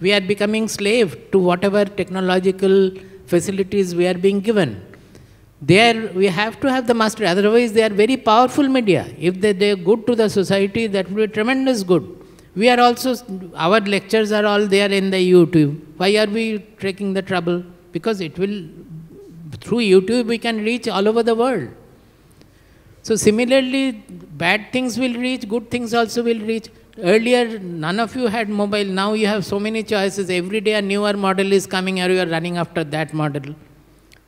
We are becoming slave to whatever technological facilities we are being given. There we have to have the mastery, otherwise they are very powerful media. If they are good to the society, that will be tremendous good. We are also, our lectures are all there in the YouTube. Why are we taking the trouble? Because it will, through YouTube we can reach all over the world. So similarly, bad things will reach, good things also will reach. Earlier, none of you had mobile. Now you have so many choices. Every day a newer model is coming and you are running after that model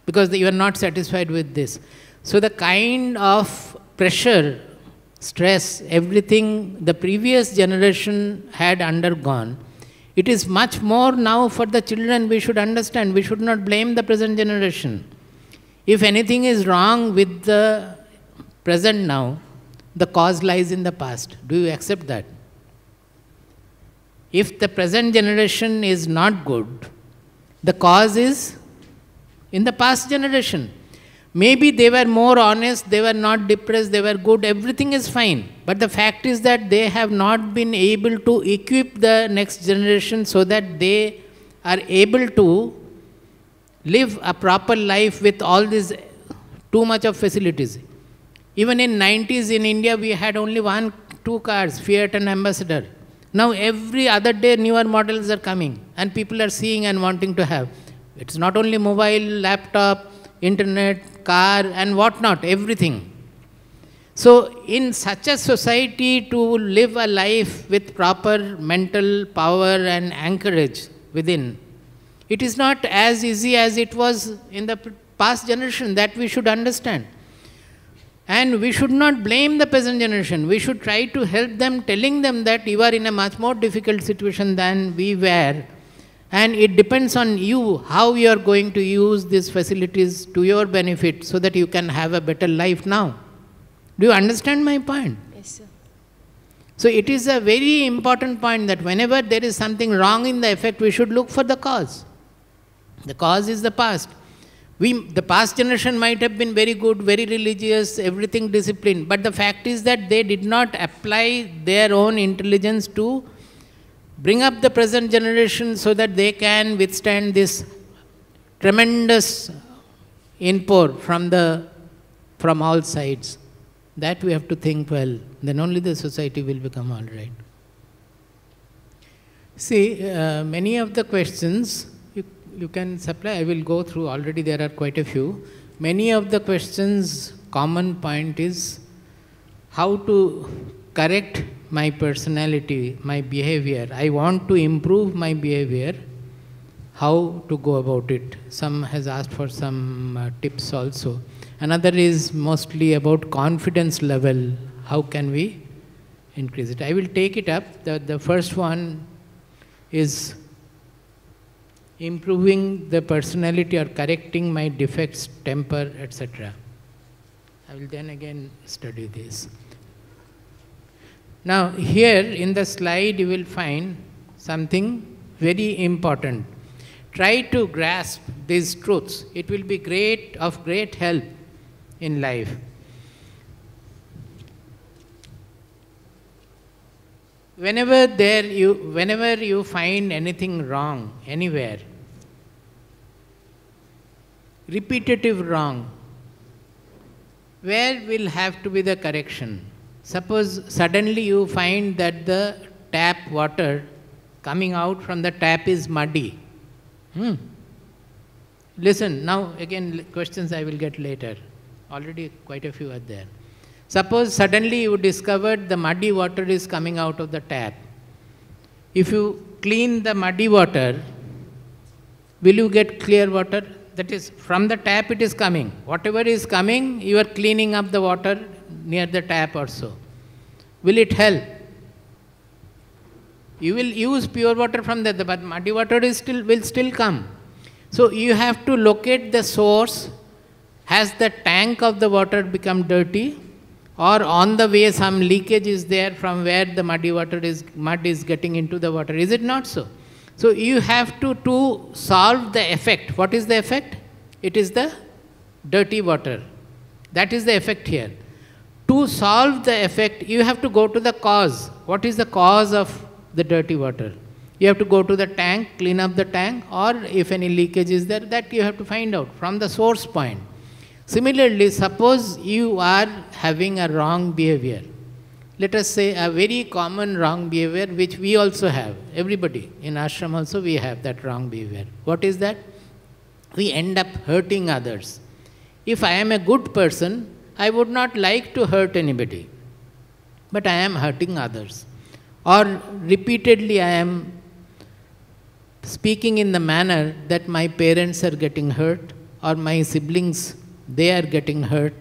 because you are not satisfied with this. So the kind of pressure, stress, everything the previous generation had undergone, it is much more now for the children. We should understand. We should not blame the present generation. If anything is wrong with the present now, the cause lies in the past. Do you accept that? If the present generation is not good, the cause is in the past generation. Maybe they were more honest, they were not depressed, they were good, everything is fine. But the fact is that they have not been able to equip the next generation so that they are able to live a proper life with all this too much of facilities. Even in 90s in India, we had only 1-2 cars, Fiat and Ambassador. Now every other day newer models are coming and people are seeing and wanting to have. It's not only mobile, laptop, internet, car and whatnot, everything. So in such a society, to live a life with proper mental power and anchorage within, it is not as easy as it was in the past generation. That we should understand. And we should not blame the present generation. We should try to help them, telling them that you are in a much more difficult situation than we were. And it depends on you how you are going to use these facilities to your benefit so that you can have a better life now. Do you understand my point? Yes, sir. So it is a very important point that whenever there is something wrong in the effect, we should look for the cause. The cause is the past. The past generation might have been very good, very religious, everything disciplined, but the fact is that they did not apply their own intelligence to bring up the present generation so that they can withstand this tremendous input from all sides. That we have to think well, then only the society will become all right. See, many of the questions you can supply, I will go through, already there are quite a few. Many of the questions, common point is how to correct my personality, my behavior. I want to improve my behavior. How to go about it? Some has asked for some tips also. Another is mostly about confidence level. How can we increase it? I will take it up. The first one is improving the personality or correcting my defects, temper, etc. I will then again study this. Now here in the slide you will find something very important. Try to grasp these truths. It will be of great help in life. Whenever you find anything wrong, anywhere, repetitive wrong, where will have to be the correction? Suppose suddenly you find that the tap water coming out from the tap is muddy. Listen, now again questions I will get later. Already quite a few are there. Suppose suddenly you discovered the muddy water is coming out of the tap. If you clean the muddy water, will you get clear water? That is, from the tap it is coming. Whatever is coming, you are cleaning up the water near the tap also. Will it help? You will use pure water from there, but muddy water will still come. So you have to locate the source. Has the tank of the water become dirty? Or on the way some leakage is there from where the mud is getting into the water. Is it not so? So you have to solve the effect. What is the effect? It is the dirty water. That is the effect here. To solve the effect, you have to go to the cause. What is the cause of the dirty water? You have to go to the tank, clean up the tank, or if any leakage is there, that you have to find out from the source point. Similarly, suppose you are having a wrong behavior. Let us say a very common wrong behavior which we also have. Everybody in ashram also we have that wrong behavior. What is that? We end up hurting others. If I am a good person, I would not like to hurt anybody. But I am hurting others. Or repeatedly I am speaking in the manner that my parents are getting hurt, or my siblings, they are getting hurt,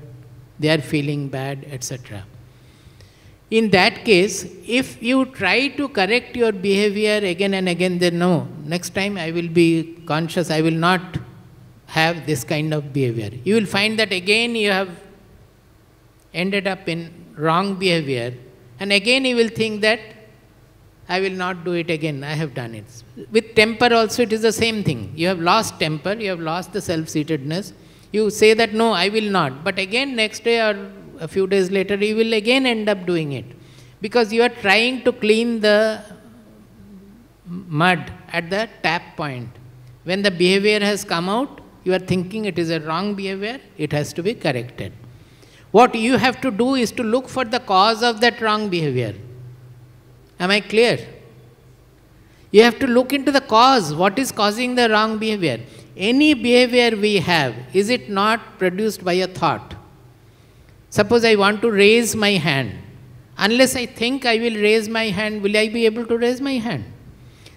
they are feeling bad, etc. In that case, if you try to correct your behavior again and again, then no, next time I will be conscious, I will not have this kind of behavior. You will find that again you have ended up in wrong behavior, and again you will think that I will not do it again, I have done it. With temper also it is the same thing. You have lost temper, you have lost the self-seatedness. You say that no, I will not. But again next day or a few days later you will again end up doing it. Because you are trying to clean the mud at the tap point. When the behavior has come out, you are thinking it is a wrong behavior, it has to be corrected. What you have to do is to look for the cause of that wrong behavior. Am I clear? You have to look into the cause. What is causing the wrong behavior? Any behavior we have, is it not produced by a thought? Suppose I want to raise my hand. Unless I think I will raise my hand, will I be able to raise my hand?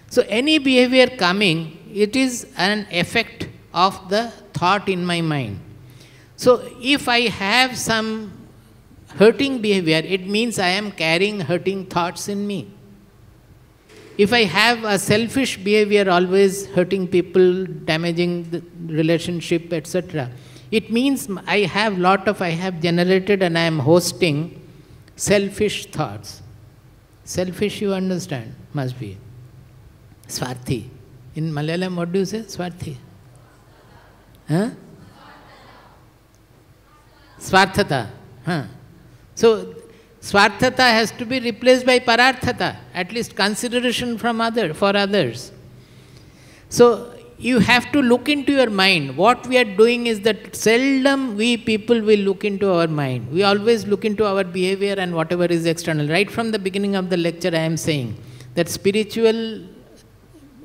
So any behavior coming, it is an effect of the thought in my mind. So if I have some hurting behavior, it means I am carrying hurting thoughts in me. If I have a selfish behavior, always hurting people, damaging the relationship, etc., it means I have generated and I am hosting selfish thoughts. Selfish, you understand, must be. Swarthi. In Malayalam, what do you say? Swarthi. Huh? Swarthata. Huh. So, Swarthata has to be replaced by Pararthata, at least consideration for others. So, you have to look into your mind. What we are doing is that seldom we people will look into our mind. We always look into our behavior and whatever is external. Right from the beginning of the lecture I am saying that spiritual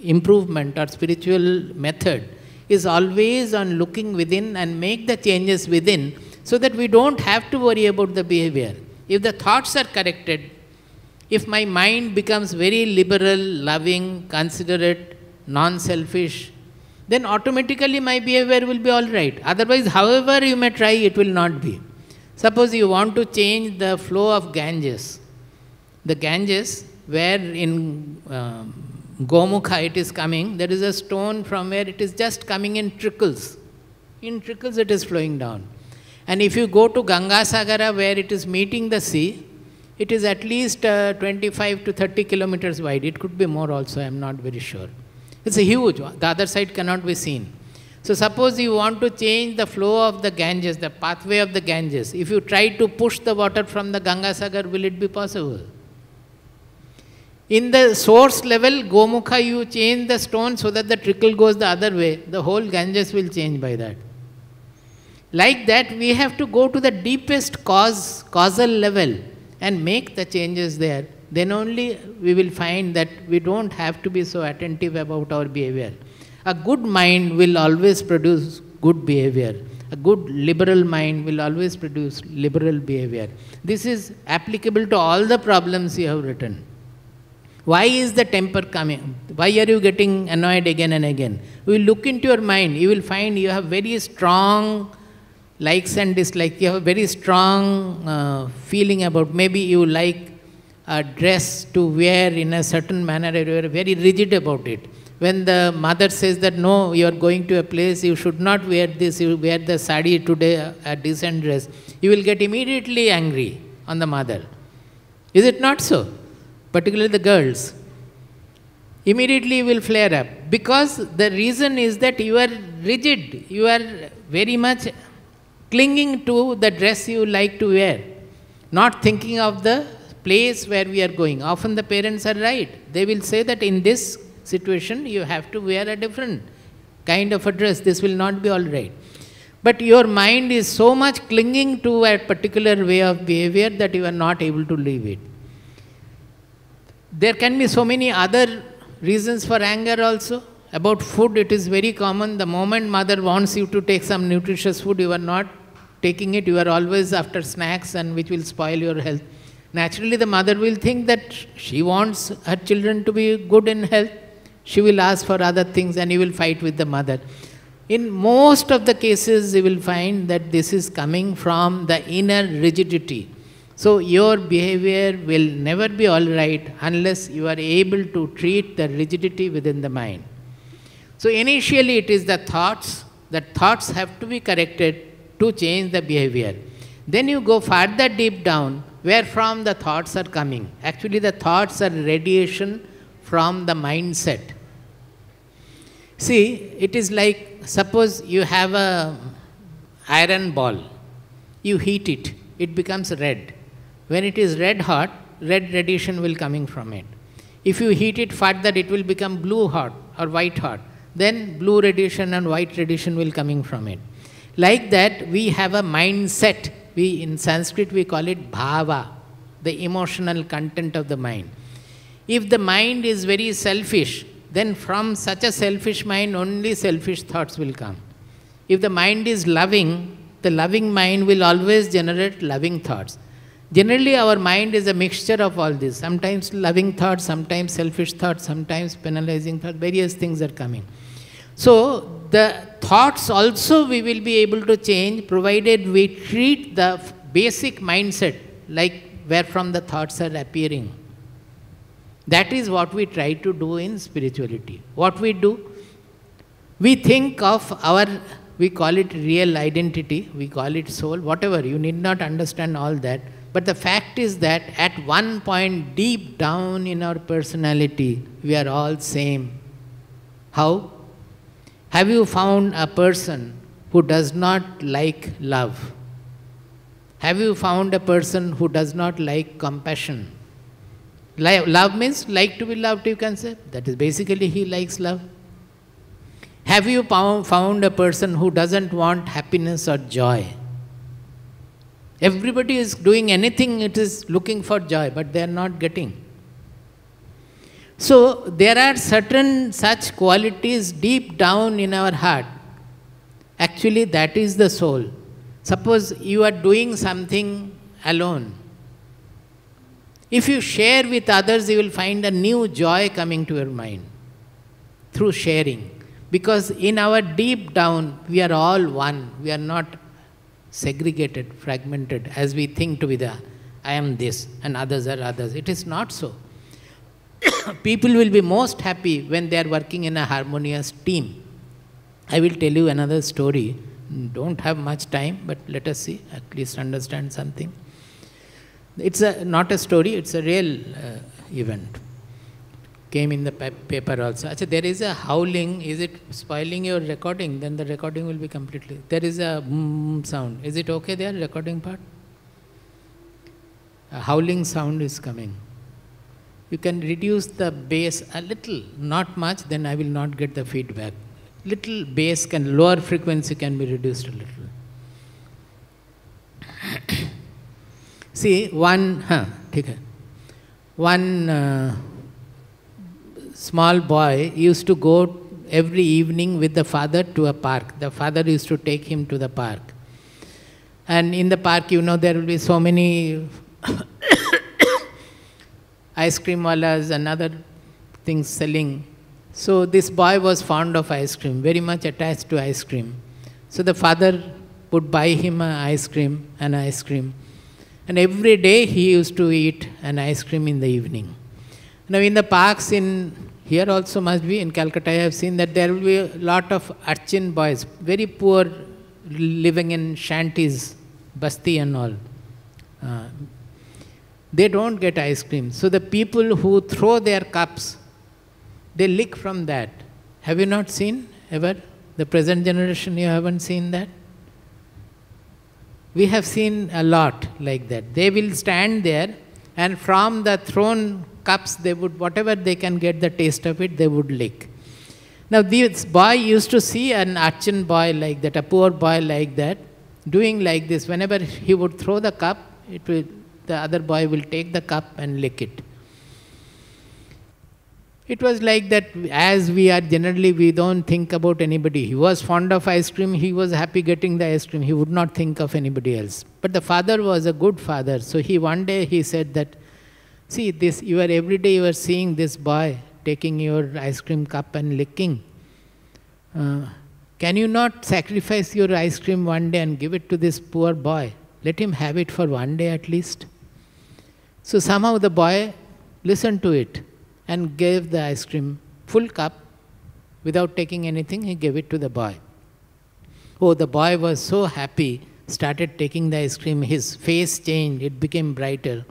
improvement or spiritual method is always on looking within and make the changes within so that we don't have to worry about the behavior. If the thoughts are corrected, if my mind becomes very liberal, loving, considerate, non-selfish, then automatically my behavior will be all right. Otherwise, however you may try, it will not be. Suppose you want to change the flow of Ganges. The Ganges, where in Gomukha it is coming, there is a stone from where it is just coming in trickles. In trickles it is flowing down. And if you go to Gangasagara where it is meeting the sea, it is at least 25 to 30 kilometers wide. It could be more also, I am not very sure. It's a huge one. The other side cannot be seen. So suppose you want to change the flow of the Ganges, the pathway of the Ganges. If you try to push the water from the Gangasagar, will it be possible? In the source level, Gomukha, you change the stone so that the trickle goes the other way. The whole Ganges will change by that. Like that, we have to go to the deepest causal level and make the changes there. Then only we will find that we don't have to be so attentive about our behavior. A good mind will always produce good behavior. A good liberal mind will always produce liberal behavior. This is applicable to all the problems you have written. Why is the temper coming? Why are you getting annoyed again and again? You will look into your mind. You will find you have very strong likes and dislikes. You have a very strong feeling about, maybe you like a dress to wear in a certain manner, you are very rigid about it. When the mother says that no, you are going to a place, you should not wear this, you wear the sari today, a decent dress, you will get immediately angry on the mother. Is it not so? Particularly the girls. Immediately you will flare up. Because the reason is that you are rigid, you are very much clinging to the dress you like to wear, not thinking of the place where we are going. Often the parents are right. They will say that in this situation, you have to wear a different kind of a dress. This will not be all right. But your mind is so much clinging to a particular way of behavior that you are not able to leave it. There can be so many other reasons for anger also. About food, it is very common. The moment mother wants you to take some nutritious food, you are not taking it. You are always after snacks and which will spoil your health. Naturally, the mother will think that she wants her children to be good in health. She will ask for other things and you will fight with the mother. In most of the cases, you will find that this is coming from the inner rigidity. So your behavior will never be all right unless you are able to treat the rigidity within the mind. So initially it is the thoughts. The thoughts have to be corrected to change the behavior. Then you go further deep down, where from the thoughts are coming. Actually the thoughts are radiation from the mindset. See, it is like, suppose you have a iron ball, you heat it, it becomes red. When it is red hot, red radiation will coming from it. If you heat it further, it will become blue hot or white hot. Then blue radiation and white radiation will coming from it. Like that, we have a mindset. In Sanskrit, we call it bhava, the emotional content of the mind. If the mind is very selfish, then from such a selfish mind, only selfish thoughts will come. If the mind is loving, the loving mind will always generate loving thoughts. Generally, our mind is a mixture of all this. Sometimes loving thoughts, sometimes selfish thoughts, sometimes penalizing thoughts, various things are coming. So, the thoughts also we will be able to change, provided we treat the basic mindset, like where from the thoughts are appearing. That is what we try to do in spirituality. What we do, we think of our, we call it real identity, we call it soul, whatever, you need not understand all that. But the fact is that at one point deep down in our personality, we are all same. How? Have you found a person who does not like love? Have you found a person who does not like compassion? Love means like to be loved, you can say. That is basically he likes love. Have you found a person who doesn't want happiness or joy? Everybody is doing anything, it is looking for joy, but they are not getting. So, there are certain such qualities deep down in our heart. Actually, that is the soul. Suppose you are doing something alone. If you share with others, you will find a new joy coming to your mind through sharing. Because in our deep down, we are all one. We are not segregated, fragmented, as we think to be the, I am this and others are others. It is not so. People will be most happy when they are working in a harmonious team. I will tell you another story. Don't have much time, but let us see, at least understand something. It's not a story, it's a real event. Came in the paper also. Achha, there is a howling. Is it spoiling your recording? Then the recording will be completely. There is a sound. Is it okay there, recording part? A howling sound is coming. You can reduce the bass a little, not much, then I will not get the feedback. Little bass can, lower frequency can be reduced a little. See, one small boy used to go every evening with the father to a park. The father used to take him to the park. And in the park, you know, there will be so many ice cream wallas and other things selling. So this boy was fond of ice cream, very much attached to ice cream. So the father would buy him an ice cream. And every day he used to eat an ice cream in the evening. Now in the parks here also must be, in Calcutta I have seen that there will be a lot of urchin boys, very poor, living in shanties, basti and all. They don't get ice cream. So the people who throw their cups, they lick from that. Have you not seen ever? The present generation, you haven't seen that? We have seen a lot like that. They will stand there and from the thrown cups, they would, whatever they can get the taste of it, they would lick. Now this boy used to see an urchin boy like that, a poor boy like that, doing like this. Whenever he would throw the cup, the other boy will take the cup and lick it. It was like that. As we are generally, we don't think about anybody. He was fond of ice cream, he was happy getting the ice cream, he would not think of anybody else. But the father was a good father, so one day he said that, see this, every day you are seeing this boy taking your ice cream cup and licking. Can you not sacrifice your ice cream one day and give it to this poor boy? Let him have it for one day at least. So somehow the boy listened to it and gave the ice cream, full cup, without taking anything, he gave it to the boy. Oh, the boy was so happy, started taking the ice cream, his face changed, it became brighter.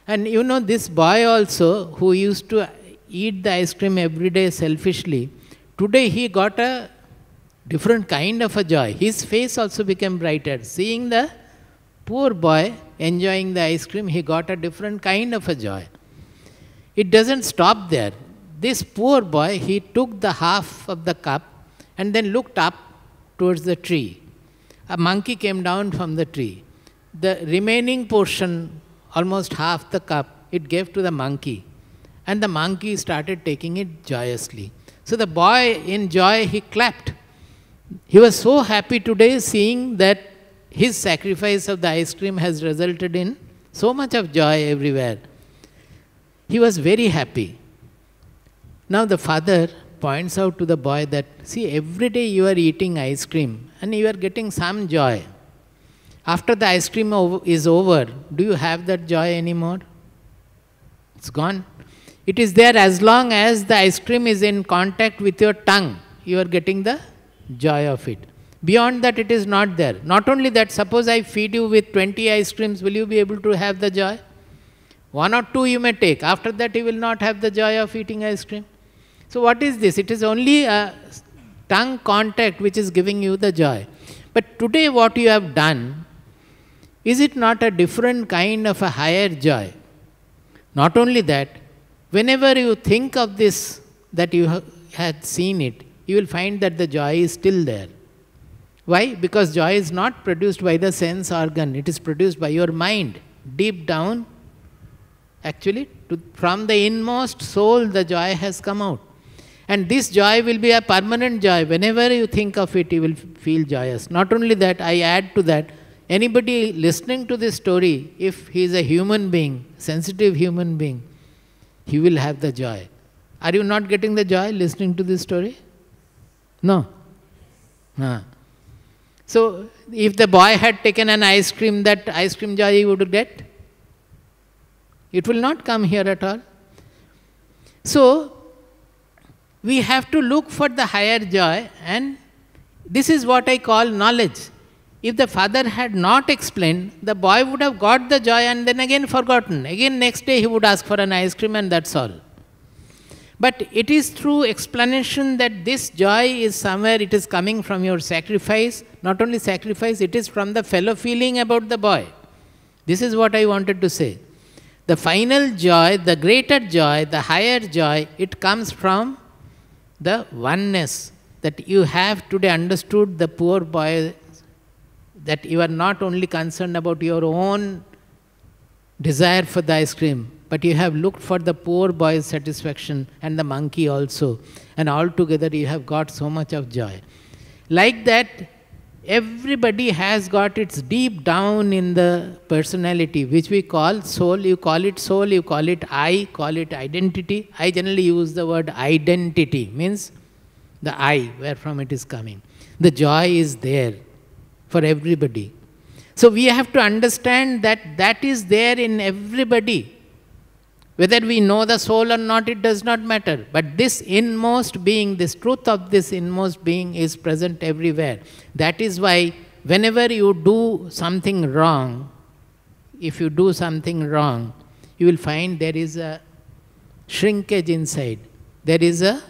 And this boy also, who used to eat the ice cream every day selfishly, today he got a different kind of a joy. His face also became brighter. Seeing the poor boy enjoying the ice cream, he got a different kind of a joy. It doesn't stop there. This poor boy, he took the half of the cup and then looked up towards the tree. A monkey came down from the tree. The remaining portion, almost half the cup, it gave to the monkey. And the monkey started taking it joyously. So the boy, in joy, he clapped. He was so happy today seeing that his sacrifice of the ice cream has resulted in so much of joy everywhere. He was very happy. Now the father points out to the boy that, see, every day you are eating ice cream and you are getting some joy. After the ice cream is over, do you have that joy anymore? It's gone. It is there as long as the ice cream is in contact with your tongue. You are getting the joy of it. Beyond that, it is not there. Not only that, suppose I feed you with 20 ice creams, will you be able to have the joy? 1 or 2 you may take. After that, you will not have the joy of eating ice cream. So what is this? It is only a tongue contact which is giving you the joy. But today what you have done, is it not a different kind of a higher joy? Not only that, whenever you think of this, that you had seen it, you will find that the joy is still there. Why? Because joy is not produced by the sense organ, it is produced by your mind. Deep down, actually, from the inmost soul, the joy has come out. And this joy will be a permanent joy. Whenever you think of it, you will feel joyous. Not only that, I add to that, anybody listening to this story, if he is a human being, sensitive human being, he will have the joy. Are you not getting the joy listening to this story? No? So, if the boy had taken an ice cream, that ice cream joy he would get? It will not come here at all. So, we have to look for the higher joy, and this is what I call knowledge. If the father had not explained, the boy would have got the joy and then again forgotten. Again next day he would ask for an ice cream and that's all. But it is through explanation that this joy is somewhere, it is coming from your sacrifice. Not only sacrifice, it is from the fellow feeling about the boy. This is what I wanted to say. The final joy, the greater joy, the higher joy, it comes from the oneness that you have today understood the poor boy, that you are not only concerned about your own desire for the ice cream, but you have looked for the poor boy's satisfaction and the monkey also. And altogether you have got so much of joy. Like that, everybody has got its deep down in the personality, which we call soul. You call it soul, you call it I, call it identity. I generally use the word identity, means the I, where from it is coming. The joy is there for everybody. So we have to understand that that is there in everybody. Whether we know the soul or not, it does not matter. But this inmost being, this truth of this inmost being is present everywhere. That is why whenever you do something wrong, if you do something wrong, you will find there is a shrinkage inside. There is a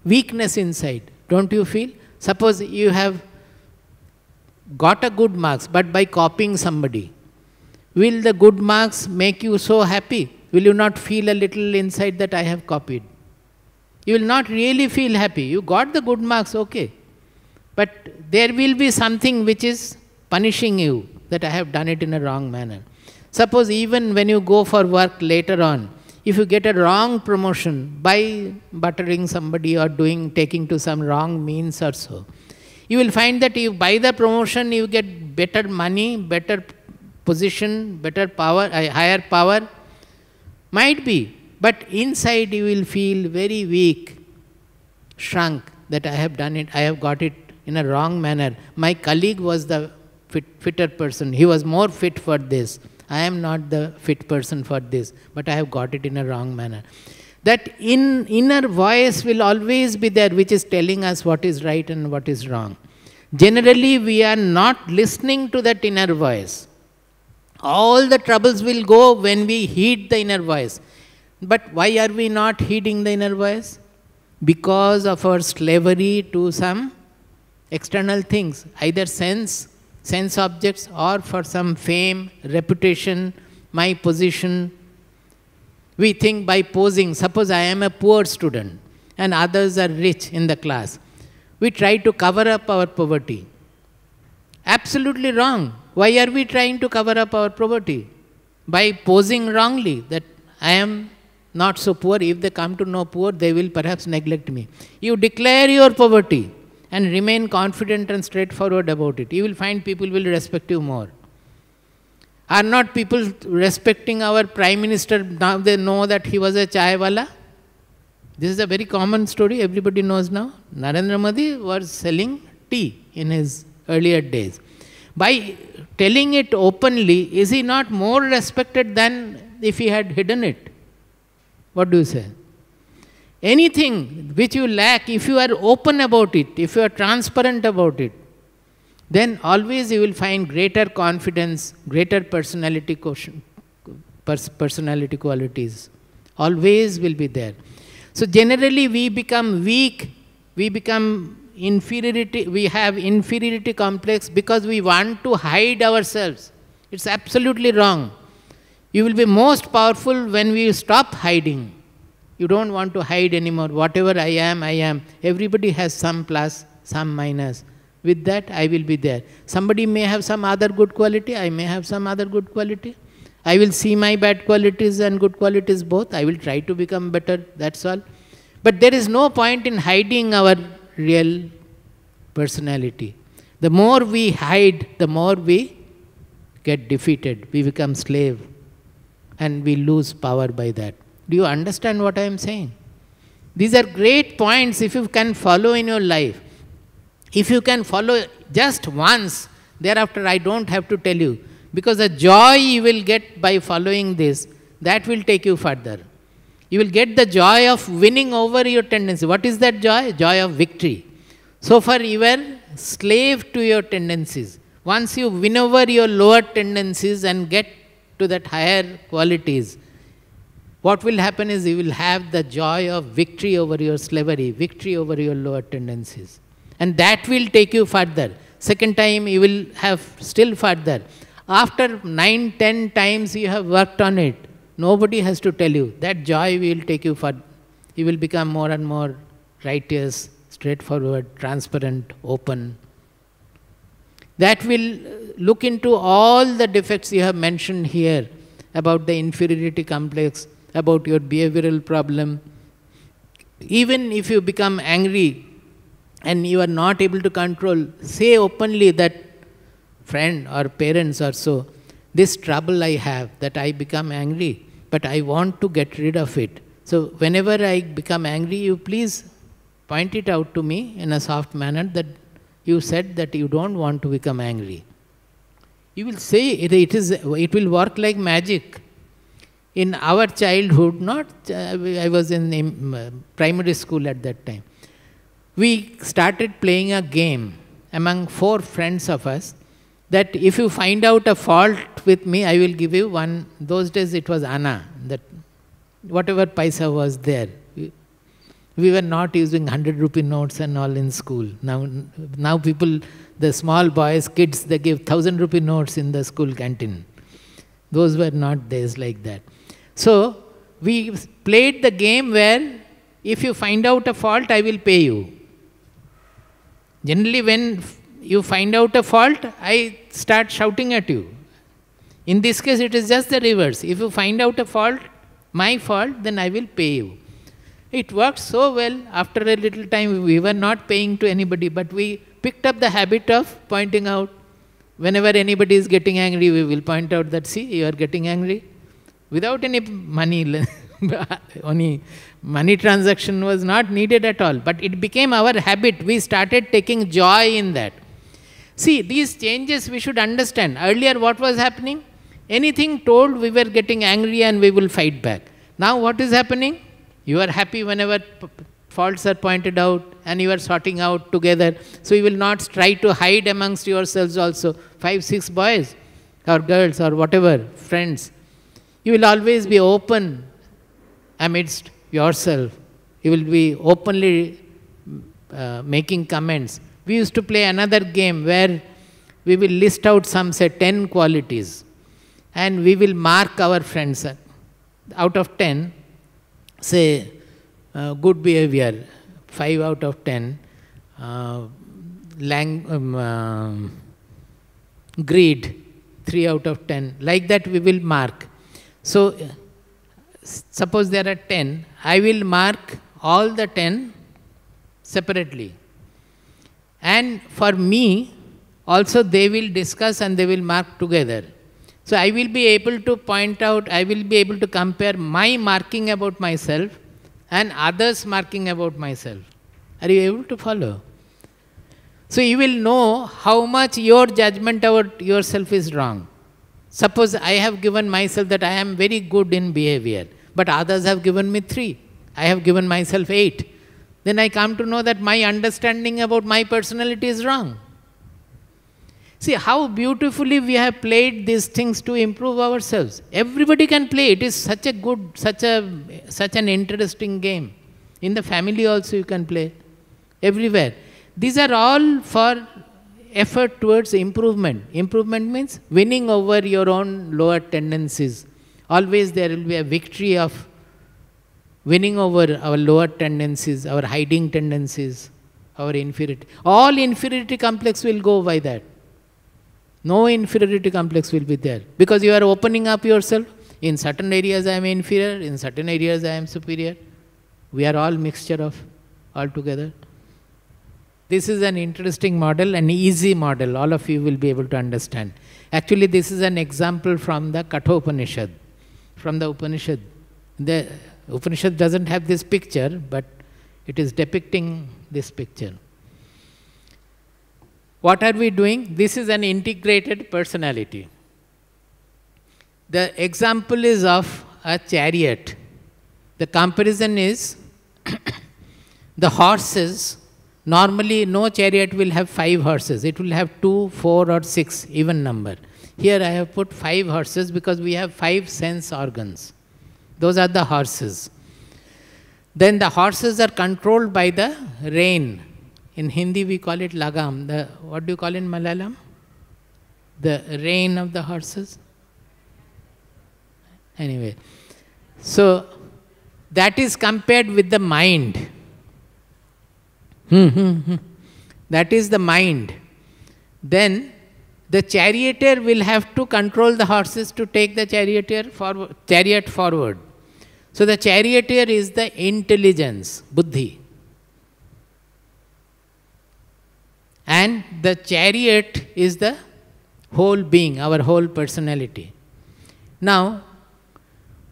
weakness inside. Don't you feel? Suppose you have got a good marks, but by copying somebody, will the good marks make you so happy? Will you not feel a little inside that I have copied? You will not really feel happy. You got the good marks, okay. But there will be something which is punishing you, that I have done it in a wrong manner. Suppose even when you go for work later on, if you get a wrong promotion by buttering somebody or taking to some wrong means or so, you will find that you by the promotion you get better money, better position, better power, higher power. Might be, but inside you will feel very weak, shrunk, that I have done it, I have got it in a wrong manner. My colleague was the fitter person, he was more fit for this. I am not the fit person for this, but I have got it in a wrong manner. That inner voice will always be there, which is telling us what is right and what is wrong. Generally, we are not listening to that inner voice. All the troubles will go when we heed the inner voice. But why are we not heeding the inner voice? Because of our slavery to some external things, either sense objects, or for some fame, reputation, my position. We think by posing, suppose I am a poor student and others are rich in the class, we try to cover up our poverty. Absolutely wrong. Why are we trying to cover up our poverty? By posing wrongly, that I am not so poor. If they come to know poor, they will perhaps neglect me. You declare your poverty and remain confident and straightforward about it. You will find people will respect you more. Are not people respecting our Prime Minister now? They know that he was a chai wala. This is a very common story, everybody knows now. Narendra Modi was selling tea in his earlier days. By telling it openly, is he not more respected than if he had hidden it? What do you say? Anything which you lack, if you are open about it, if you are transparent about it, then always you will find greater confidence, greater personality qualities. Always will be there. So generally we become weak, we become inferiority, we have inferiority complex because we want to hide ourselves. It's absolutely wrong. You will be most powerful when we stop hiding. You don't want to hide anymore. Whatever I am, I am. Everybody has some plus, some minus. With that, I will be there. Somebody may have some other good quality, I may have some other good quality. I will see my bad qualities and good qualities both. I will try to become better, that's all. But there is no point in hiding our real personality. The more we hide, the more we get defeated. We become slave and we lose power by that. Do you understand what I am saying? These are great points if you can follow in your life. If you can follow just once, thereafter I don't have to tell you. Because the joy you will get by following this, that will take you further. You will get the joy of winning over your tendency. What is that joy? Joy of victory. So far you were slave to your tendencies. Once you win over your lower tendencies and get to that higher qualities, what will happen is you will have the joy of victory over your slavery, victory over your lower tendencies. And that will take you further. Second time you will have still further. After 9, 10 times you have worked on it, nobody has to tell you. That joy will take you further. You will become more and more righteous, straightforward, transparent, open. That will look into all the defects you have mentioned here about the inferiority complex, about your behavioral problem. Even if you become angry and you are not able to control, say openly that friend or parents or so, this trouble I have, that I become angry, but I want to get rid of it. So whenever I become angry, you please point it out to me in a soft manner that you said that you don't want to become angry. You will say it will work like magic. In our childhood, I was in primary school at that time, we started playing a game among 4 friends of us, that if you find out a fault with me, I will give you one. Those days it was Anna, that whatever paisa was there. We were not using 100 rupee notes and all in school. Now people, the small boys, kids, they give 1000 rupee notes in the school canteen. Those were not days like that. So we played the game where if you find out a fault, I will pay you. Generally, when you find out a fault, I start shouting at you. In this case, it is just the reverse. If you find out a fault, my fault, then I will pay you. It worked so well. After a little time, we were not paying to anybody, but we picked up the habit of pointing out. Whenever anybody is getting angry, we will point out that, see, you are getting angry. Without any money, only money transaction was not needed at all. But it became our habit. We started taking joy in that. See, these changes we should understand. Earlier, what was happening? Anything told, we were getting angry and we will fight back. Now what is happening? You are happy whenever faults are pointed out and you are sorting out together. So you will not try to hide amongst yourselves also. 5, 6 boys or girls or whatever, friends. You will always be open amidst yourself. You will be openly making comments. We used to play another game where we will list out some, say, 10 qualities. And we will mark our friends. Out of 10, say, good behavior, 5 out of 10. Greed, 3 out of 10. Like that we will mark. So, suppose there are 10, I will mark all the 10 separately. And for me, also they will discuss and they will mark together. So I will be able to point out, I will be able to compare my marking about myself and others marking about myself. Are you able to follow? So you will know how much your judgment about yourself is wrong. Suppose I have given myself that I am very good in behavior, but others have given me 3. I have given myself 8. Then I come to know that my understanding about my personality is wrong. See how beautifully we have played these things to improve ourselves. Everybody can play. It is such a good, such an interesting game. In the family also you can play. Everywhere. These are all for effort towards improvement. Improvement means winning over your own lower tendencies. Always there will be a victory of winning over our lower tendencies, our hiding tendencies, our inferiority. All inferiority complex will go by that. No inferiority complex will be there. Because you are opening up yourself. In certain areas I am inferior, in certain areas I am superior. We are all mixture of all together. This is an interesting model, an easy model. All of you will be able to understand. Actually, this is an example from the Kathopanishad. From the Upanishad. The Upanishad doesn't have this picture, but it is depicting this picture. What are we doing? This is an integrated personality. The example is of a chariot. The comparison is the horses. Normally, no chariot will have 5 horses. It will have 2, 4 or 6, even number. Here I have put 5 horses because we have 5 sense organs. Those are the horses. Then the horses are controlled by the rein. In Hindi we call it lagam. What do you call in Malayalam? The rein of the horses. Anyway, so that is compared with the mind. That is the mind. Then the charioteer will have to control the horses to take the chariot forward. So the charioteer is the intelligence, buddhi. And the chariot is the whole being, our whole personality. Now,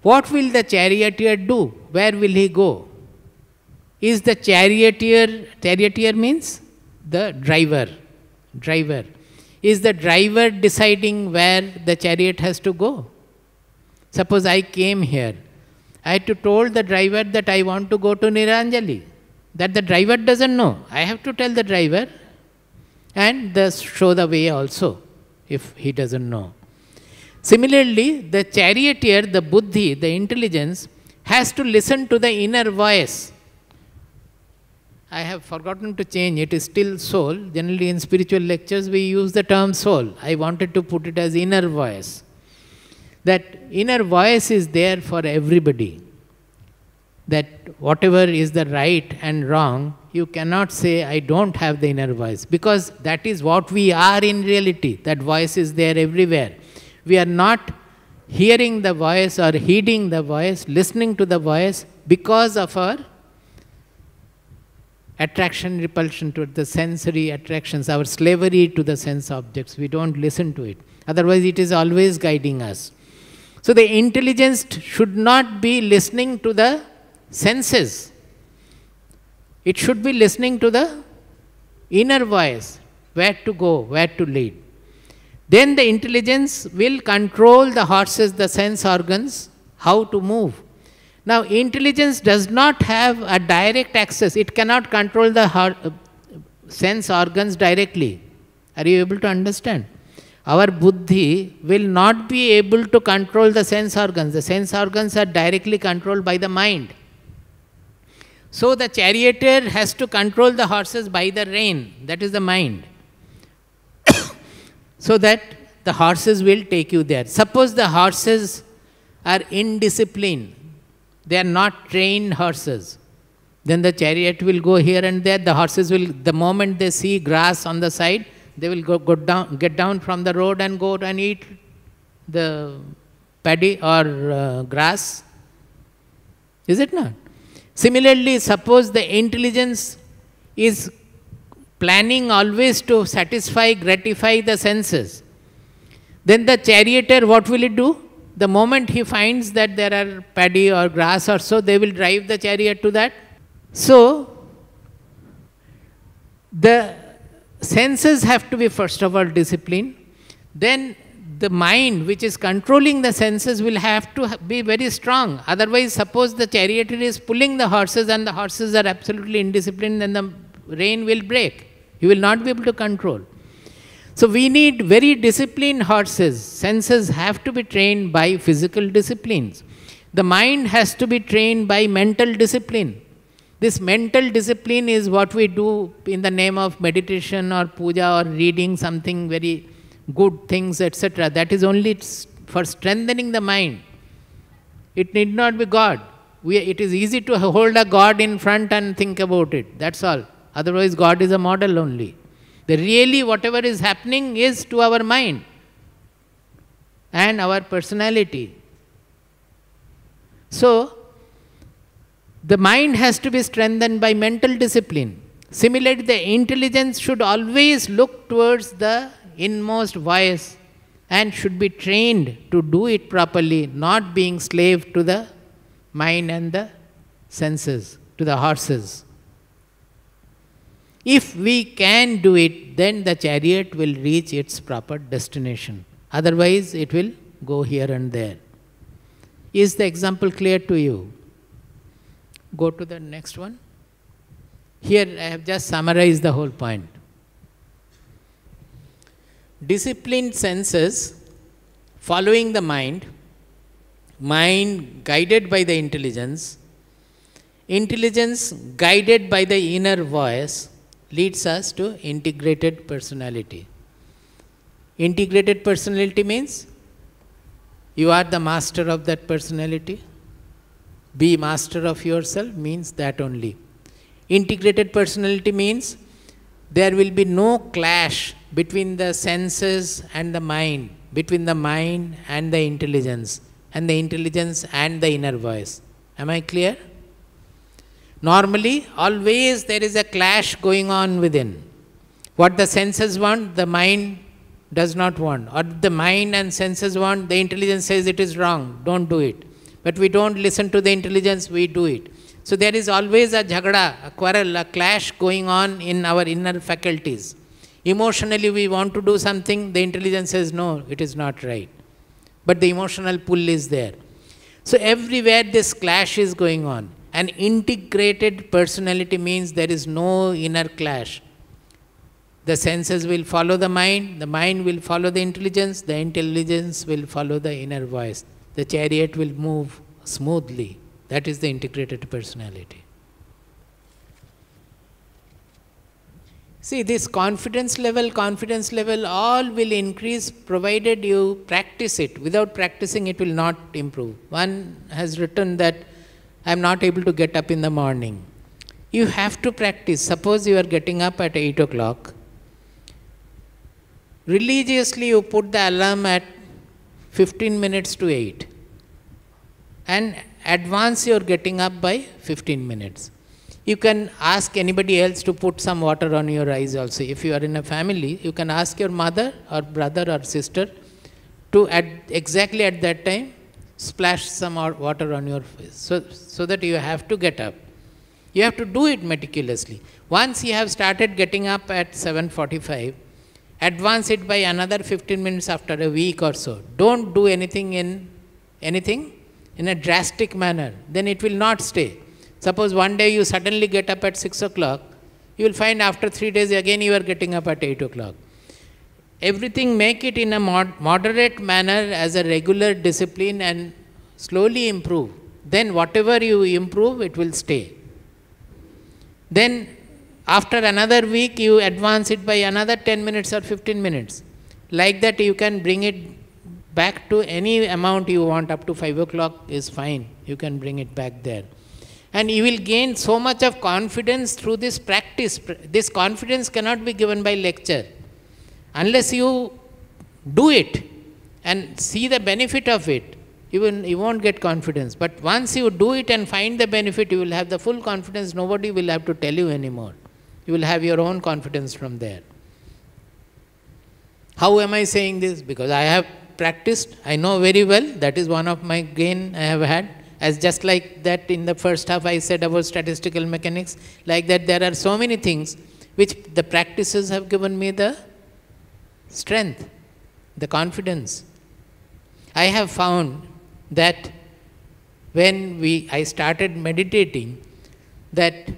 what will the charioteer do? Where will he go? Is the charioteer means the driver. Is the driver deciding where the chariot has to go? Suppose I came here. I had to told the driver that I want to go to Niranjali. That the driver doesn't know. I have to tell the driver and show the way also, if he doesn't know. Similarly, the charioteer, the buddhi, the intelligence, has to listen to the inner voice. I have forgotten to change, it is still soul. Generally in spiritual lectures we use the term soul. I wanted to put it as inner voice. That inner voice is there for everybody. that whatever is the right and wrong, you cannot say, I don't have the inner voice, because that is what we are in reality. That voice is there everywhere. We are not hearing the voice or heeding the voice, listening to the voice because of our attraction, repulsion to the sensory attractions, our slavery to the sense objects. We don't listen to it. Otherwise, it is always guiding us. So the intelligence should not be listening to the senses. It should be listening to the inner voice, where to go, where to lead. Then the intelligence will control the horses, the sense organs, how to move. Now, intelligence does not have a direct access. It cannot control the sense organs directly. Are you able to understand? Our buddhi will not be able to control the sense organs. The sense organs are directly controlled by the mind. So the charioteer has to control the horses by the rein. That is the mind. So that the horses will take you there. Suppose the horses are indisciplined. They are not trained horses. Then the chariot will go here and there. The horses will, the moment they see grass on the side, they will get down from the road and go and eat the paddy or grass. Is it not? Similarly, suppose the intelligence is planning always to satisfy, gratify the senses. Then the charioteer, what will it do? The moment he finds that there are paddy or grass or so, they will drive the chariot to that. So, the senses have to be first of all disciplined. Then the mind which is controlling the senses will have to be very strong. Otherwise, suppose the charioteer is pulling the horses and the horses are absolutely indisciplined, then the rein will break. He will not be able to control. So we need very disciplined horses. Senses have to be trained by physical disciplines. The mind has to be trained by mental discipline. This mental discipline is what we do in the name of meditation or puja or reading something very good things, etc. That is only for strengthening the mind. It need not be God. It is easy to hold a God in front and think about it. That's all. Otherwise, God is a model only. The really whatever is happening is to our mind and our personality. So, the mind has to be strengthened by mental discipline. Similarly, the intelligence should always look towards the inmost voice and should be trained to do it properly, not being slave to the mind and the senses, to the horses. If we can do it, then the chariot will reach its proper destination. Otherwise, it will go here and there. Is the example clear to you? Go to the next one. Here I have just summarized the whole point. Disciplined senses following the mind, mind guided by the intelligence guided by the inner voice, leads us to integrated personality. Integrated personality means you are the master of that personality. Be master of yourself means that only. Integrated personality means there will be no clash between the senses and the mind, between the mind and the intelligence and the inner voice. Am I clear? Normally, always there is a clash going on within. What the senses want, the mind does not want. Or the mind and senses want, the intelligence says it is wrong, don't do it. But we don't listen to the intelligence, we do it. So there is always a jhagda, a quarrel, a clash going on in our inner faculties. Emotionally we want to do something, the intelligence says no, it is not right. But the emotional pull is there. So everywhere this clash is going on. An integrated personality means there is no inner clash. The senses will follow the mind will follow the intelligence will follow the inner voice. The chariot will move smoothly. That is the integrated personality. See, this confidence level, all will increase provided you practice it. Without practicing, it will not improve. One has written that I am not able to get up in the morning. You have to practice. Suppose you are getting up at 8 o'clock. Religiously you put the alarm at 15 minutes to 8 and advance your getting up by 15 minutes. You can ask anybody else to put some water on your eyes also. If you are in a family, you can ask your mother or brother or sister to exactly at that time splash some water on your face, so that you have to get up. You have to do it meticulously. Once you have started getting up at 7:45, advance it by another 15 minutes after a week or so. Don't do anything in a drastic manner. Then it will not stay. Suppose one day you suddenly get up at 6 o'clock, you will find after 3 days again you are getting up at 8 o'clock. Everything make it in a moderate manner as a regular discipline and slowly improve. Then whatever you improve, it will stay. Then after another week, you advance it by another 10 minutes or 15 minutes. Like that you can bring it back to any amount you want. Up to 5 o'clock is fine. You can bring it back there. And you will gain so much of confidence through this practice. This confidence cannot be given by lecture. Unless you do it and see the benefit of it, you won't get confidence. But once you do it and find the benefit, you will have the full confidence. Nobody will have to tell you anymore. You will have your own confidence from there. How am I saying this? Because I have practiced. I know very well. That is one of my gain I have had. As just like that in the first half I said about statistical mechanics, like that there are so many things which the practices have given me the strength, the confidence. I have found that when I started meditating, that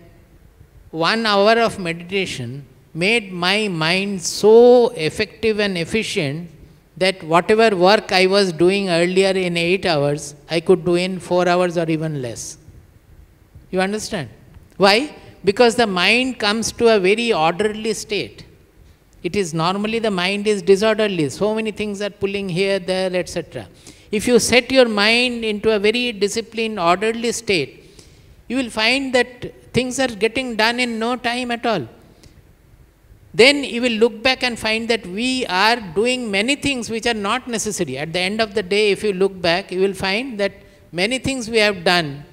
1 hour of meditation made my mind so effective and efficient that whatever work I was doing earlier in 8 hours, I could do in 4 hours or even less. You understand? Why? Because the mind comes to a very orderly state. It is normally the mind is disorderly. So many things are pulling here, there, etc. If you set your mind into a very disciplined, orderly state, you will find that things are getting done in no time at all. Then you will look back and find that we are doing many things which are not necessary. At the end of the day, if you look back, you will find that many things we have done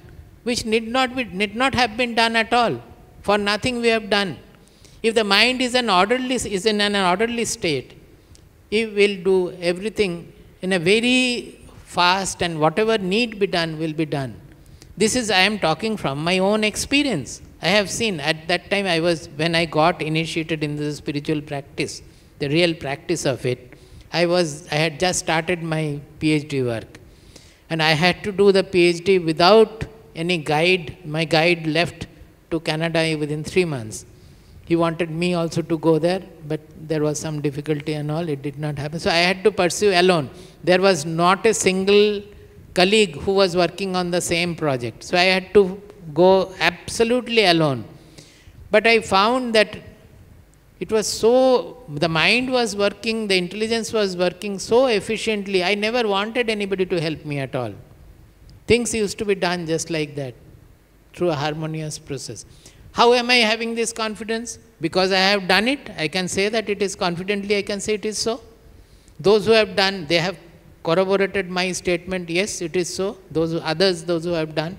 which need not have been done at all. For nothing we have done. If the mind is in an orderly state, it will do everything in a very fast, and whatever need be done will be done. This is, I am talking from my own experience. I have seen at that time when I got initiated in the spiritual practice, the real practice of it, I had just started my PhD work. And I had to do the PhD without any guide. My guide left to Canada within 3 months. He wanted me also to go there, but there was some difficulty and all, it did not happen. So I had to pursue alone. There was not a single colleague who was working on the same project. So I had to go absolutely alone. But I found that it was the mind was working, the intelligence was working so efficiently, I never wanted anybody to help me at all. Things used to be done just like that, through a harmonious process. How am I having this confidence? Because I have done it, I can say that it is confidently, I can say it is so. Those who have done, they have corroborated my statement, yes, it is so. Those who have done.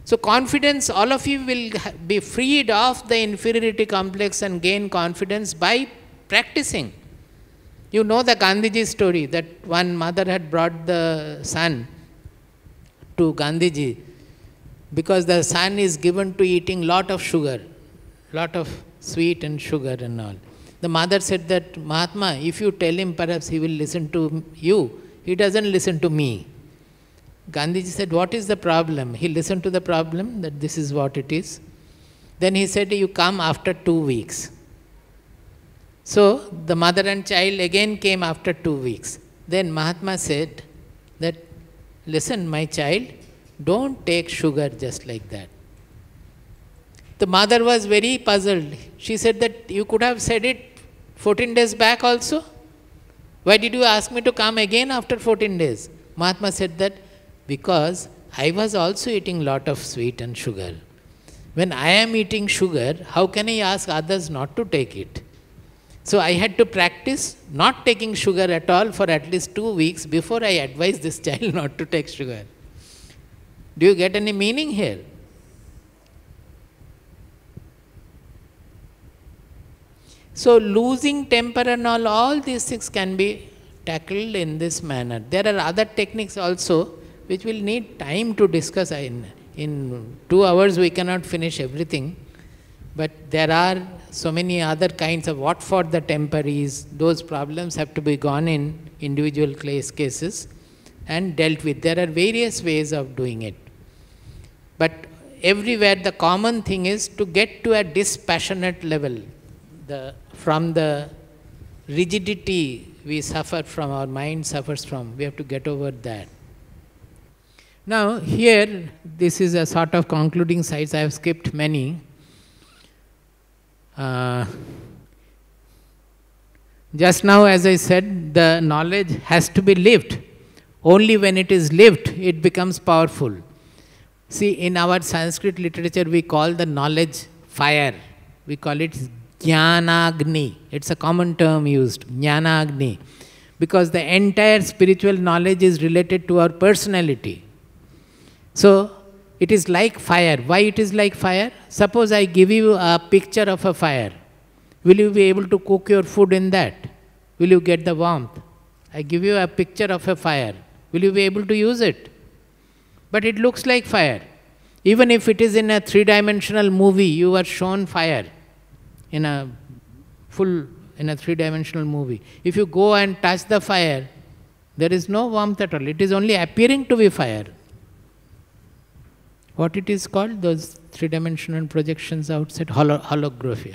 So confidence, all of you will be freed of the inferiority complex and gain confidence by practicing. You know the Gandhiji story, that one mother had brought the son to Gandhiji because the son is given to eating lot of sugar, lot of sweet and sugar and all. The mother said that, Mahatma, if you tell him, perhaps he will listen to you. He doesn't listen to me. Gandhiji said, what is the problem? He listened to the problem, that this is what it is. Then he said, you come after 2 weeks. So the mother and child again came after 2 weeks. Then Mahatma said that, listen, my child, don't take sugar just like that. The mother was very puzzled. She said that you could have said it 14 days back also. Why did you ask me to come again after 14 days? Mahatma said that, because I was also eating lot of sweet and sugar. When I am eating sugar, how can I ask others not to take it? So I had to practice not taking sugar at all for at least 2 weeks before I advise this child not to take sugar. Do you get any meaning here? So losing temper and all these things can be tackled in this manner. There are other techniques also which will need time to discuss. In 2 hours we cannot finish everything, but there are so many other kinds of what for the temper is. Those problems have to be gone in individual cases and dealt with. There are various ways of doing it. But everywhere the common thing is to get to a dispassionate level. From the rigidity we suffer from, our mind suffers from, we have to get over that. Now here, this is a sort of concluding sites. I have skipped many. Just now, as I said, the knowledge has to be lived. Only when it is lived, it becomes powerful. See, in our Sanskrit literature, we call the knowledge fire. We call it Jnanagni. It's a common term used, Jnanagni. Because the entire spiritual knowledge is related to our personality. So, it is like fire. Why it is like fire? Suppose I give you a picture of a fire. Will you be able to cook your food in that? Will you get the warmth? I give you a picture of a fire. Will you be able to use it? But it looks like fire. Even if it is in a 3-dimensional movie, you are shown fire in a 3-dimensional movie. If you go and touch the fire, there is no warmth at all. It is only appearing to be fire. What it is called? Those 3-dimensional projections outside? Holography.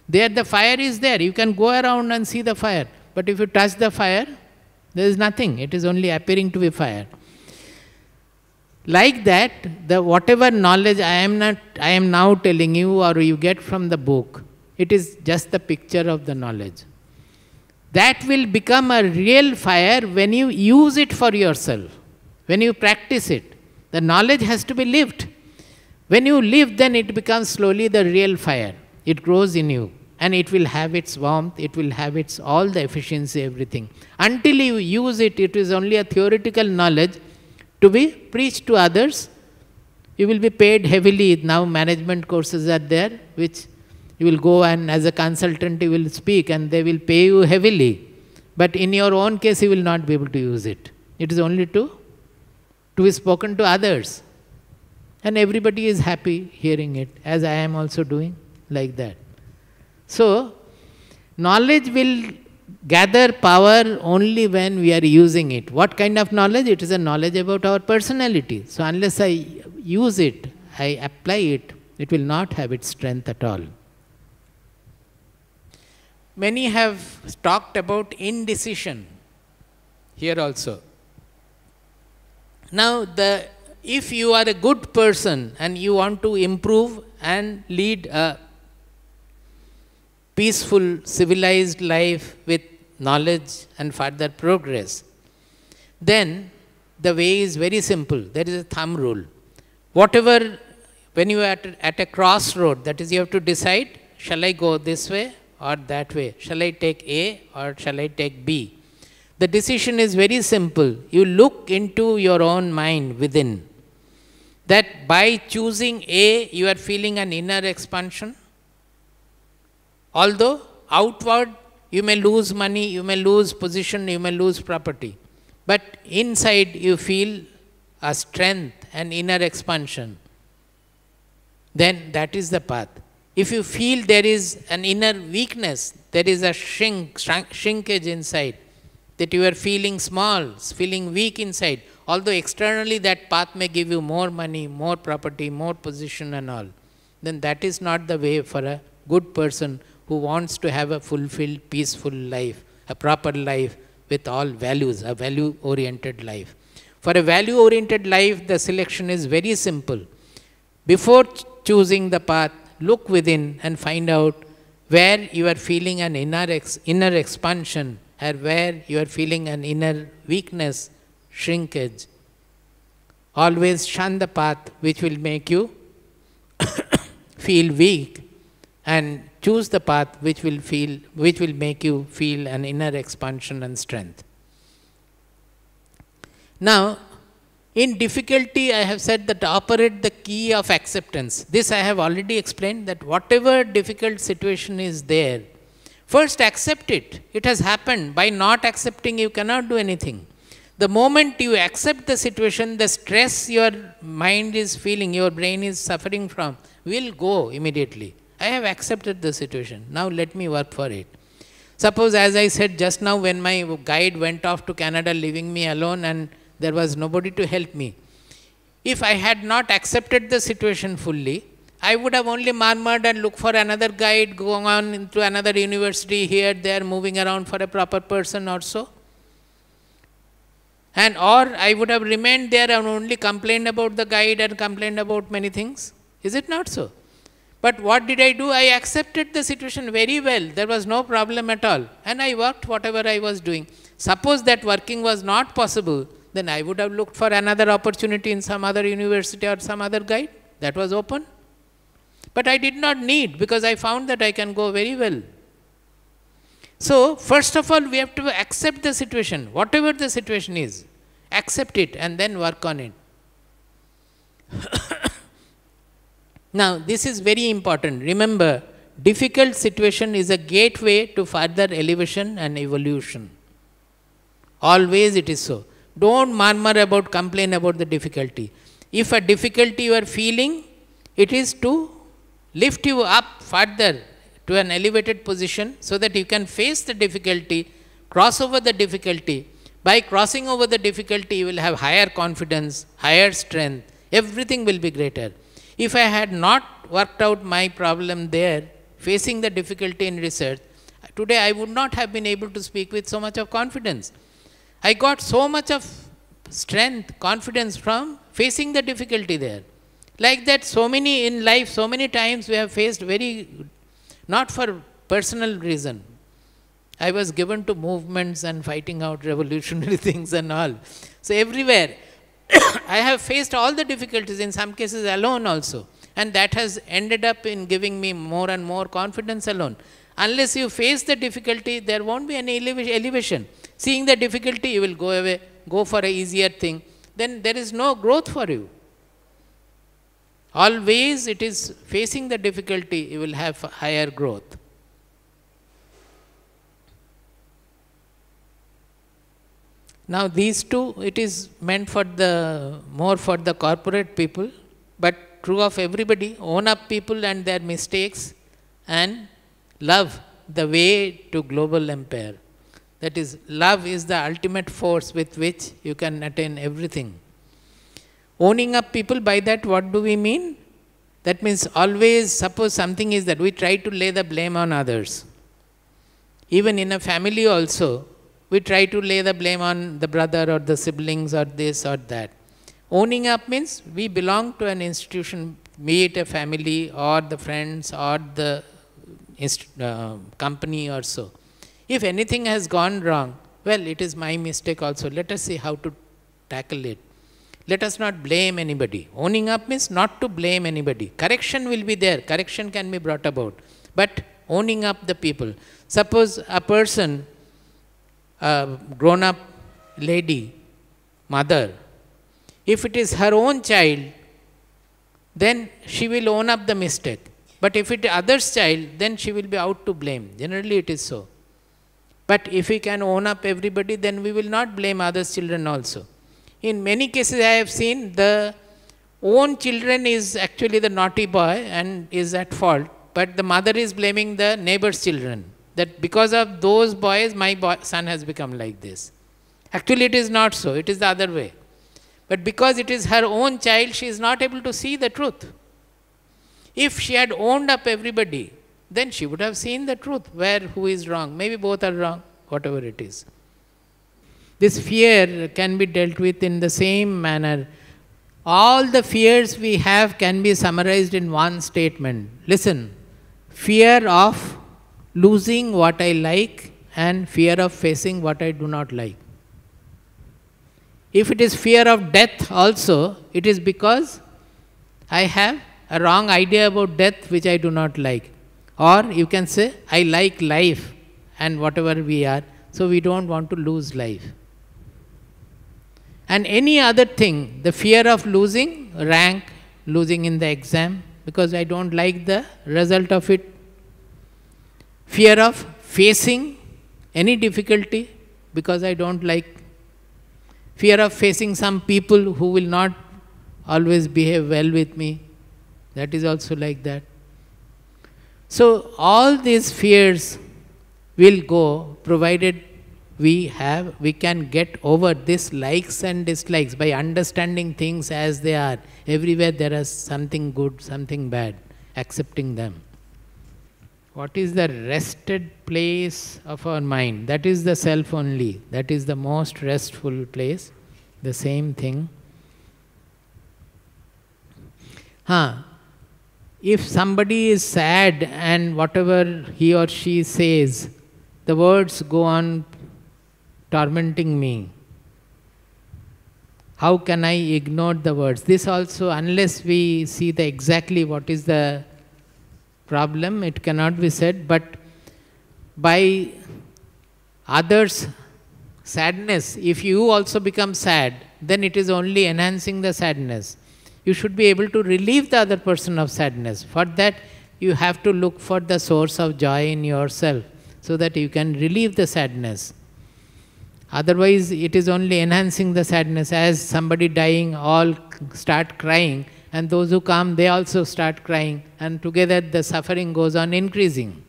There the fire is there. You can go around and see the fire. But if you touch the fire, there is nothing. It is only appearing to be fire. Like that, whatever knowledge I am now telling you or you get from the book, it is just the picture of the knowledge. That will become a real fire when you use it for yourself, when you practice it. The knowledge has to be lived. When you live, then it becomes slowly the real fire. It grows in you and it will have its warmth, it will have its all the efficiency, everything. Until you use it, it is only a theoretical knowledge to be preached to others. You will be paid heavily. Now management courses are there, which you will go and as a consultant you will speak and they will pay you heavily. But in your own case you will not be able to use it. It is only to be spoken to others. And everybody is happy hearing it, as I am also doing like that. So, knowledge will gather power only when we are using it. What kind of knowledge? It is a knowledge about our personality. So, unless I use it, I apply it, it will not have its strength at all. Many have talked about indecision here also. Now, if you are a good person and you want to improve and lead a peaceful, civilized life with knowledge and further progress, then the way is very simple. There is a thumb rule. Whatever, when you are at a crossroad, that is, you have to decide, shall I go this way or that way? Shall I take A or shall I take B? The decision is very simple. You look into your own mind within. That by choosing A, you are feeling an inner expansion. Although outward, you may lose money, you may lose position, you may lose property. But inside, you feel a strength, an inner expansion. Then that is the path. If you feel there is an inner weakness, there is a shrinkage inside, that you are feeling small, feeling weak inside, although externally that path may give you more money, more property, more position and all, then that is not the way for a good person who wants to have a fulfilled, peaceful life, a proper life with all values, a value-oriented life. For a value-oriented life, the selection is very simple. Before choosing the path, look within and find out where you are feeling an inner expansion or where you are feeling an inner weakness, shrinkage, always shun the path which will make you feel weak, and choose the path which will make you feel an inner expansion and strength. Now, in difficulty, I have said that operate the key of acceptance. This I have already explained, that whatever difficult situation is there, first accept it. It has happened. By not accepting, you cannot do anything. The moment you accept the situation, the stress your mind is feeling, your brain is suffering from, will go immediately. I have accepted the situation. Now let me work for it. Suppose, as I said just now, when my guide went off to Canada, leaving me alone, and there was nobody to help me. If I had not accepted the situation fully, I would have only murmured and looked for another guide, going on into another university, here, there, moving around for a proper person or so. And or I would have remained there and only complained about the guide and complained about many things. Is it not so? But what did I do? I accepted the situation very well. There was no problem at all. And I worked whatever I was doing. Suppose that working was not possible, then I would have looked for another opportunity in some other university or some other guide that was open. But I did not need, because I found that I can go very well. So, first of all, we have to accept the situation, whatever the situation is. Accept it and then work on it. Now, this is very important. Remember, difficult situation is a gateway to further elevation and evolution. Always it is so. Don't murmur about, complain about the difficulty. If a difficulty you are feeling, it is to lift you up further to an elevated position so that you can face the difficulty, cross over the difficulty. By crossing over the difficulty, you will have higher confidence, higher strength, everything will be greater. If I had not worked out my problem there, facing the difficulty in research, today I would not have been able to speak with so much of confidence. I got so much of strength, confidence from facing the difficulty there. Like that, so many in life, so many times we have faced not for personal reason. I was given to movements and fighting out revolutionary things and all. So everywhere, I have faced all the difficulties, in some cases alone also. And that has ended up in giving me more and more confidence alone. Unless you face the difficulty, there won't be any elevation. Seeing the difficulty, you will go away, go for an easier thing. Then there is no growth for you. Always it is facing the difficulty, you will have higher growth. Now these two, it is meant for more for the corporate people, but true of everybody. Own up people and their mistakes, and love the way to global empire. That is, love is the ultimate force with which you can attain everything. Owning up people, by that what do we mean? That means always, suppose something is that we try to lay the blame on others. Even in a family also, we try to lay the blame on the brother or the siblings or this or that. Owning up means we belong to an institution, be it a family or the friends or the company or so. If anything has gone wrong, well, it is my mistake also. Let us see how to tackle it. Let us not blame anybody. Owning up means not to blame anybody. Correction will be there. Correction can be brought about. But owning up the people. Suppose a person, a grown-up lady, mother, if it is her own child, then she will own up the mistake. But if it is other's child, then she will be out to blame. Generally it is so. But if we can own up everybody, then we will not blame others' children also. In many cases I have seen the own children is actually the naughty boy and is at fault, but the mother is blaming the neighbor's children. That because of those boys, my son has become like this. Actually it is not so, it is the other way. But because it is her own child, she is not able to see the truth. If she had owned up everybody, then she would have seen the truth, who is wrong. Maybe both are wrong, whatever it is. This fear can be dealt with in the same manner. All the fears we have can be summarized in one statement. Listen, fear of losing what I like and fear of facing what I do not like. If it is fear of death also, it is because I have a wrong idea about death which I do not like. Or you can say, I like life and whatever we are, so we don't want to lose life. And any other thing, the fear of losing rank, losing in the exam, because I don't like the result of it. Fear of facing any difficulty, because I don't like. Fear of facing some people who will not always behave well with me. That is also like that. So all these fears will go, provided we can get over this likes and dislikes by understanding things as they are. Everywhere there is something good, something bad, accepting them. What is the rested place of our mind? That is the self only. That is the most restful place. The same thing. If somebody is sad and whatever he or she says, the words go on tormenting me. How can I ignore the words? This also, unless we see the exactly what is the problem, it cannot be said. But by others' sadness, if you also become sad, then it is only enhancing the sadness. You should be able to relieve the other person of sadness. For that, you have to look for the source of joy in yourself, so that you can relieve the sadness. Otherwise, it is only enhancing the sadness. As somebody dying, all start crying, and those who come, they also start crying, and together the suffering goes on increasing.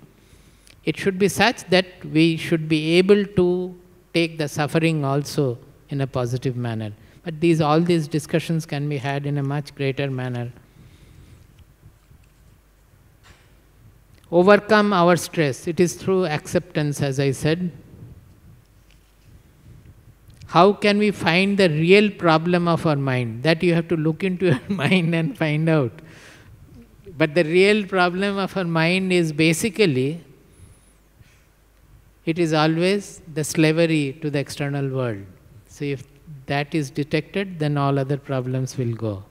It should be such that we should be able to take the suffering also in a positive manner. But all these discussions can be had in a much greater manner. Overcome our stress. It is through acceptance, as I said. How can we find the real problem of our mind? That you have to look into your mind and find out. But the real problem of our mind is basically, it is always the slavery to the external world. So if that is detected, then all other problems will go.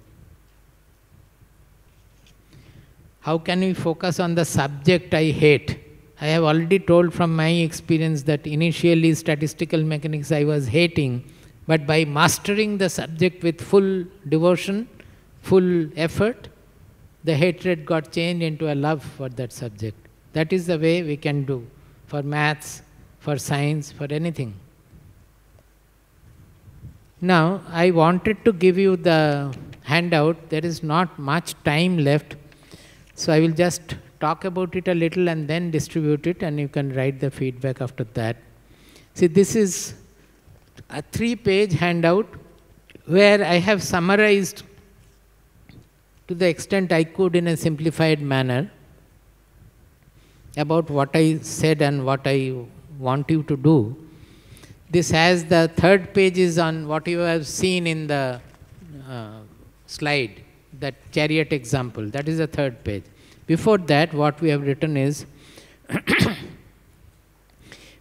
How can we focus on the subject I hate? I have already told from my experience that initially statistical mechanics I was hating, but by mastering the subject with full devotion, full effort, the hatred got changed into a love for that subject. That is the way we can do for maths, for science, for anything. Now, I wanted to give you the handout. There is not much time left, so I will just talk about it a little and then distribute it, and you can write the feedback after that. See, this is a 3-page handout where I have summarized to the extent I could in a simplified manner about what I said and what I want you to do. This has the 3rd page is on what you have seen in the slide, that chariot example. That is the 3rd page. Before that, what we have written is,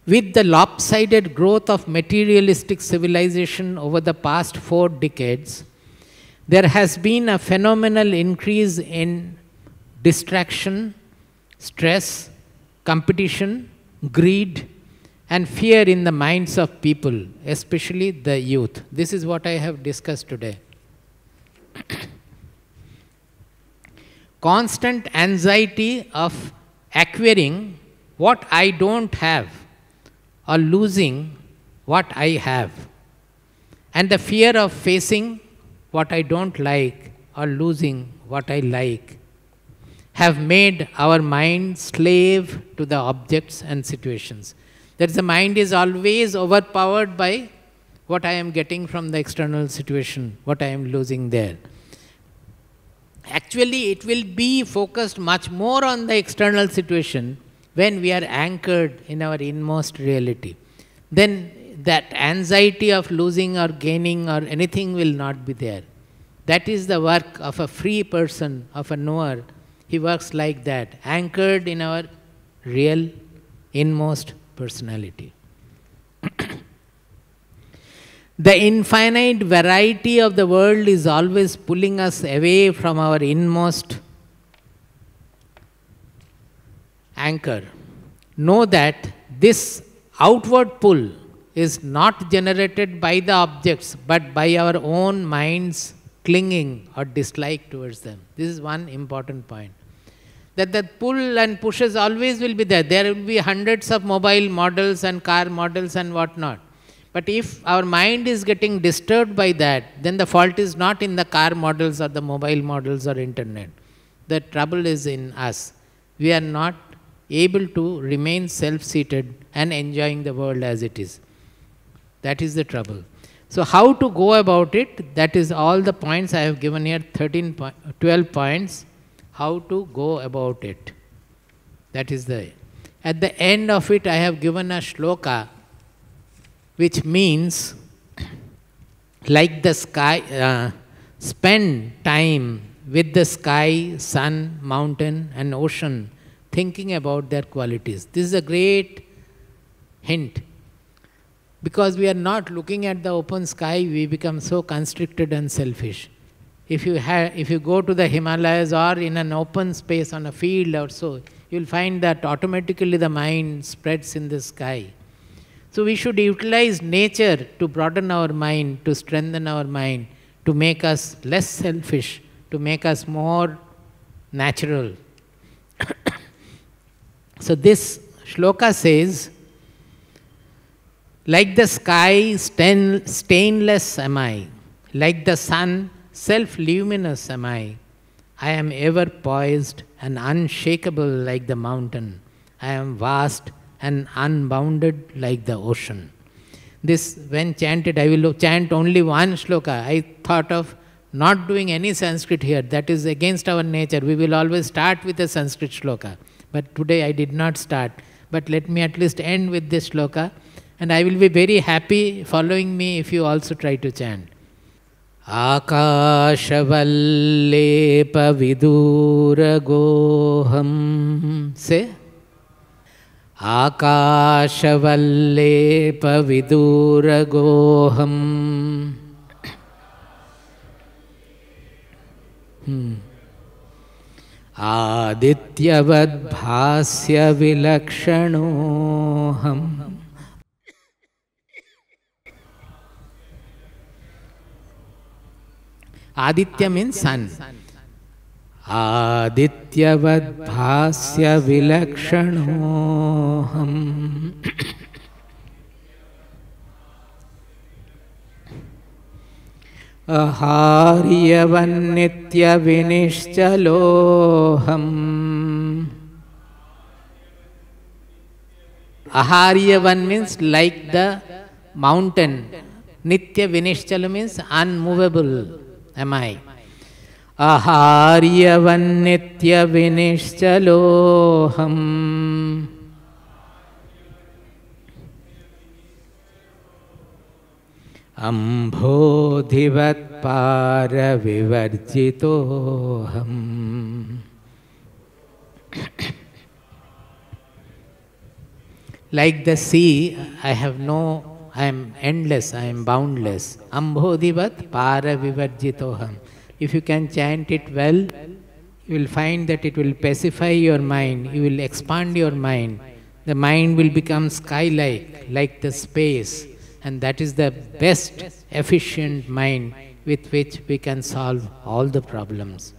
with the lopsided growth of materialistic civilization over the past 4 decades, there has been a phenomenal increase in distraction, stress, competition, greed, and fear in the minds of people, especially the youth. This is what I have discussed today. Constant anxiety of acquiring what I don't have or losing what I have, and the fear of facing what I don't like or losing what I like have made our mind slave to the objects and situations. That the mind is always overpowered by what I am getting from the external situation, what I am losing there. Actually, it will be focused much more on the external situation when we are anchored in our inmost reality. Then that anxiety of losing or gaining or anything will not be there. That is the work of a free person, of a knower. He works like that, anchored in our real inmost personality. The infinite variety of the world is always pulling us away from our inmost anchor. Know that this outward pull is not generated by the objects, but by our own minds clinging or dislike towards them. This is one important point. That the pull and pushes always will be there. There will be hundreds of mobile models and car models and whatnot. But if our mind is getting disturbed by that, then the fault is not in the car models or the mobile models or internet. The trouble is in us. We are not able to remain self-seated and enjoying the world as it is. That is the trouble. So how to go about it? That is all the points I have given here, 12 points. How to go about it. That is the... At the end of it, I have given a shloka, which means, like the sky, spend time with the sky, sun, mountain and ocean, thinking about their qualities. This is a great hint. Because we are not looking at the open sky, we become so constricted and selfish. If you go to the Himalayas or in an open space on a field or so, you will find that automatically the mind spreads in the sky. So we should utilize nature to broaden our mind, to strengthen our mind, to make us less selfish, to make us more natural. So this shloka says, like the sky, stainless am I. Like the sun, self-luminous am I. I am ever poised and unshakable like the mountain. I am vast and unbounded like the ocean. This, when chanted, I will chant only one shloka. I thought of not doing any Sanskrit here. That is against our nature. We will always start with a Sanskrit shloka. But today I did not start. But let me at least end with this shloka. And I will be very happy following me if you also try to chant. Akashavallepa viduragoham. Say. Akashavallepa viduragoham. Adityavad bhasya vilakshanoham. Aditya means sun. Adityavad bhasya vilakshanoham. Aharyavan nitya vinishchaloham. Aharyavan means like the mountain. Nitya vinishchala means unmovable am I. Aharyavan nitya vinishchaloham. Ambodhivat para vivarjitoham. Like the sea, I am endless, I am boundless. Ambodhivat para vivarjitoham. If you can chant it well, you will find that it will pacify your mind, you will expand your mind. The mind will become sky-like, like the space. And that is the best, efficient mind with which we can solve all the problems.